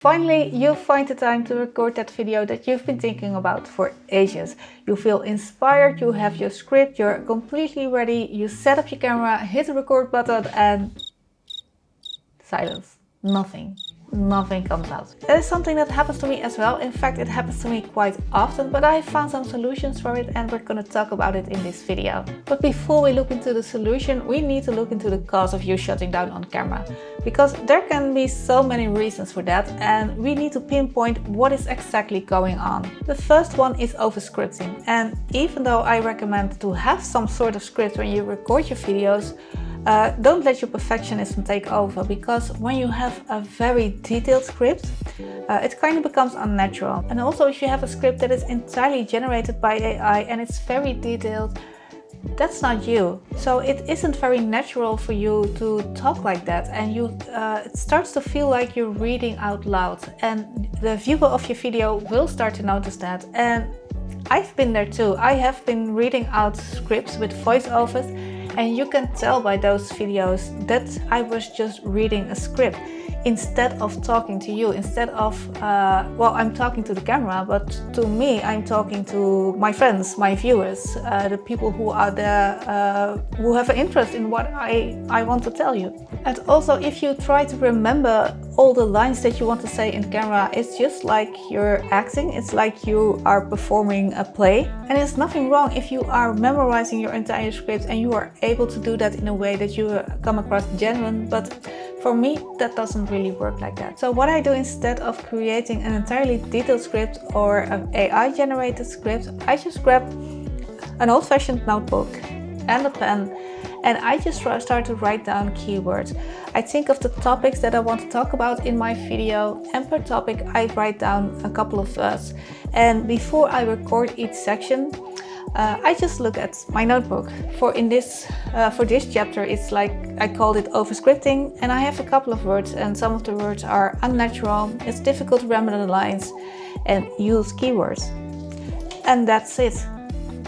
Finally, you find the time to record that video that you've been thinking about for ages. You feel inspired, you have your script, you're completely ready, you set up your camera, hit the record button and silence. Nothing comes out. That is something that happens to me as well. In fact, it happens to me quite often, but I found some solutions for it and we're going to talk about it in this video. But before we look into the solution, we need to look into the cause of you shutting down on camera. Because there can be so many reasons for that and we need to pinpoint what is exactly going on. The first one is overscripting. And even though I recommend to have some sort of script when you record your videos, don't let your perfectionism take over, because when you have a very detailed script, it kind of becomes unnatural. And also if you have a script that is entirely generated by AI and it's very detailed, that's not you. So it isn't very natural for you to talk like that, and it starts to feel like you're reading out loud, and the viewer of your video will start to notice that. And I've been there too. I have been reading out scripts with voiceovers, and you can tell by those videos that I was just reading a script instead of talking to you. Instead of, well, I'm talking to the camera, but to me, I'm talking to my friends, my viewers, the people who are there, who have an interest in what I want to tell you. And also, if you try to remember all the lines that you want to say in camera, it's just like you're acting. It's like you are performing a play. And there's nothing wrong if you are memorizing your entire script and you are able to do that in a way that you come across genuine. But for me, that doesn't really work like that. So what I do, instead of creating an entirely detailed script or an AI generated script, I just grab an old-fashioned notebook and a pen, and I just start to write down keywords. I think of the topics that I want to talk about in my video, and per topic I write down a couple of words. And before I record each section, I just look at my notebook. For this chapter, it's like I called it overscripting, and I have a couple of words, and some of the words are unnatural, it's difficult to remember the lines, and use keywords. And that's it.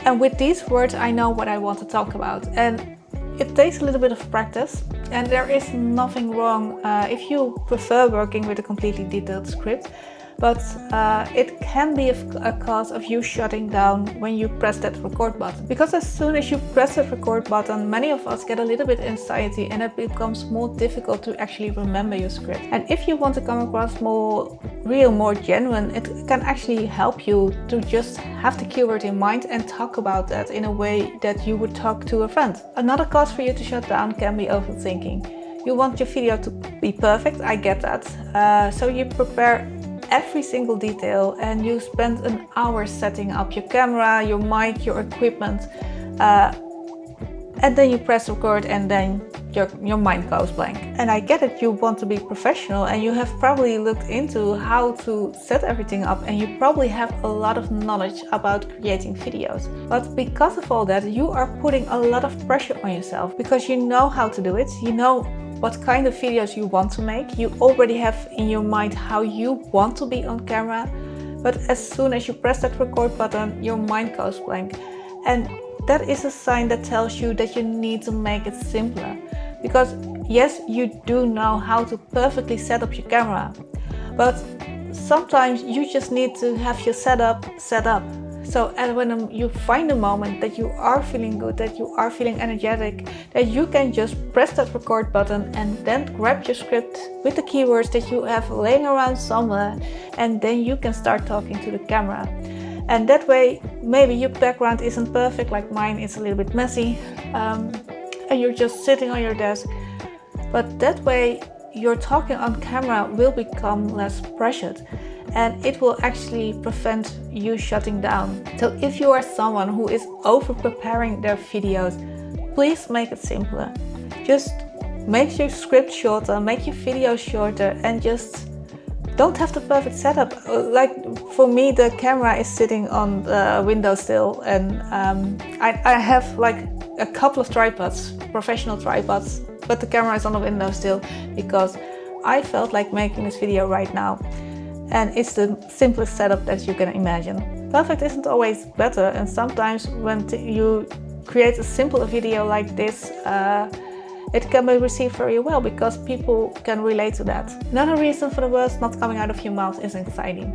And with these words, I know what I want to talk about. And it takes a little bit of practice, and there is nothing wrong if you prefer working with a completely detailed script. But it can be a cause of you shutting down when you press that record button. Because as soon as you press that record button, many of us get a little bit anxiety, and it becomes more difficult to actually remember your script. And if you want to come across more real, more genuine, it can actually help you to just have the keyword in mind and talk about that in a way that you would talk to a friend. Another cause for you to shut down can be overthinking. You want your video to be perfect, I get that. So you prepare every single detail, and you spend an hour setting up your camera, your mic, your equipment, and then you press record, and then your mind goes blank. And I get it, you want to be professional, and you have probably looked into how to set everything up, and you probably have a lot of knowledge about creating videos. But because of all that, you are putting a lot of pressure on yourself, because you know how to do it, you know what kind of videos you want to make. You already have in your mind how you want to be on camera, but as soon as you press that record button, your mind goes blank. And that is a sign that tells you that you need to make it simpler. Because yes, you do know how to perfectly set up your camera, but sometimes you just need to have your setup set up. So and when you find a moment that you are feeling good, that you are feeling energetic, that you can just press that record button and then grab your script with the keywords that you have laying around somewhere, and then you can start talking to the camera. And that way, maybe your background isn't perfect like mine, it's a little bit messy, and you're just sitting on your desk. But that way, your talking on camera will become less pressured, and it will actually prevent you shutting down. So if you are someone who is over preparing their videos, please make it simpler. Just make your script shorter, make your videos shorter, and just don't have the perfect setup. Like for me, the camera is sitting on the windowsill, and I have like a couple of tripods, professional tripods, but the camera is on the windowsill because I felt like making this video right now. And it's the simplest setup that you can imagine. Perfect isn't always better, and sometimes when you create a simple video like this, it can be received very well because people can relate to that. Another reason for the words not coming out of your mouth is anxiety.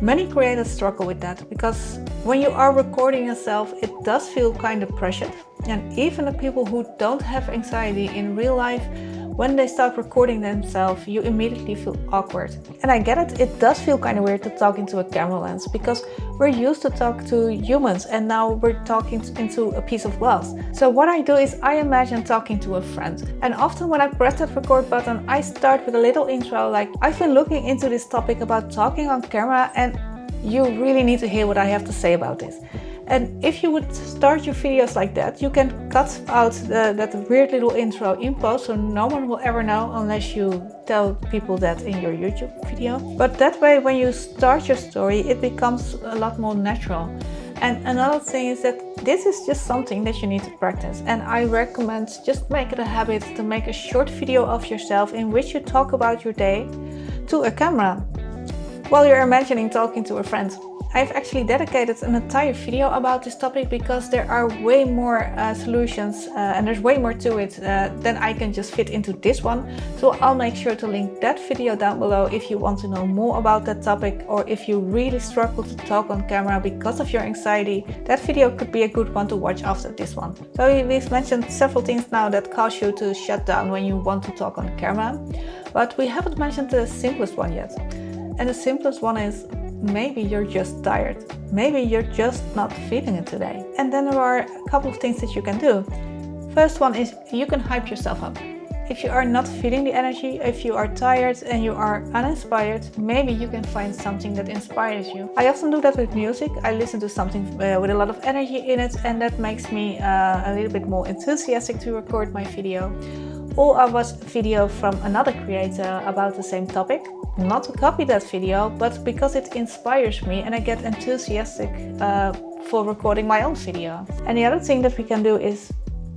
Many creators struggle with that because when you are recording yourself, it does feel kind of pressured. And even the people who don't have anxiety in real life, when they start recording themselves, you immediately feel awkward. And I get it, it does feel kind of weird to talk into a camera lens because we're used to talk to humans and now we're talking into a piece of glass. So what I do is I imagine talking to a friend. And often when I press that record button, I start with a little intro like, I've been looking into this topic about talking on camera and you really need to hear what I have to say about this. And if you would start your videos like that, you can cut out that weird little intro in post so no one will ever know unless you tell people that in your YouTube video. But that way, when you start your story, it becomes a lot more natural. And another thing is that this is just something that you need to practice. And I recommend just make it a habit to make a short video of yourself in which you talk about your day to a camera while you're imagining talking to a friend. I've actually dedicated an entire video about this topic because there are way more solutions and there's way more to it than I can just fit into this one. So I'll make sure to link that video down below if you want to know more about that topic or if you really struggle to talk on camera because of your anxiety. That video could be a good one to watch after this one. So we've mentioned several things now that cause you to shut down when you want to talk on camera, but we haven't mentioned the simplest one yet. And the simplest one is maybe you're just tired. Maybe you're just not feeling it today. And then there are a couple of things that you can do. First one is you can hype yourself up. If you are not feeling the energy, if you are tired and you are uninspired, maybe you can find something that inspires you. I often do that with music. I listen to something with a lot of energy in it and that makes me a little bit more enthusiastic to record my video. Or I watched a video from another creator about the same topic. Not to copy that video, but because it inspires me and I get enthusiastic for recording my own video. And the other thing that we can do is,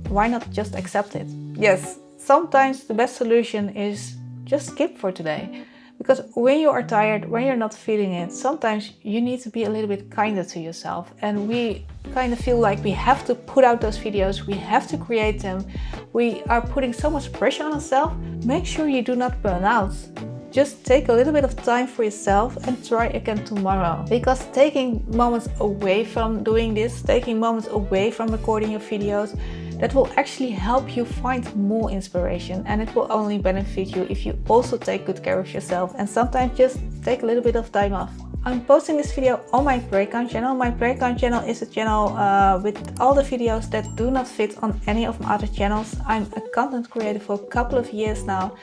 why not just accept it? Yes, sometimes the best solution is just skip for today. Because when you are tired, when you're not feeling it, sometimes you need to be a little bit kinder to yourself. And we kind of feel like we have to put out those videos, we have to create them. We are putting so much pressure on ourselves. Make sure you do not burn out. Just take a little bit of time for yourself and try again tomorrow. Because taking moments away from doing this, taking moments away from recording your videos, that will actually help you find more inspiration, and it will only benefit you if you also take good care of yourself and sometimes just take a little bit of time off. I'm posting this video on my Breakdown channel. My Breakdown channel is a channel with all the videos that do not fit on any of my other channels. I'm a content creator for a couple of years now,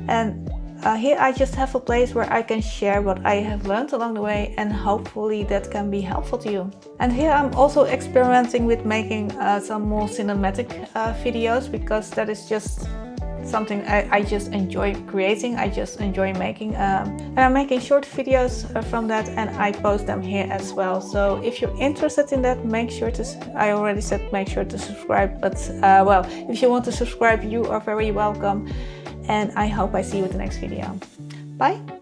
and here I just have a place where I can share what I have learned along the way, and hopefully that can be helpful to you. And here I'm also experimenting with making some more cinematic videos, because that is just something I just enjoy creating, I just enjoy making. And I'm making short videos from that, and I post them here as well. So if you're interested in that, make sure to, I already said make sure to subscribe, but well, if you want to subscribe, you are very welcome. And I hope I see you in the next video. Bye!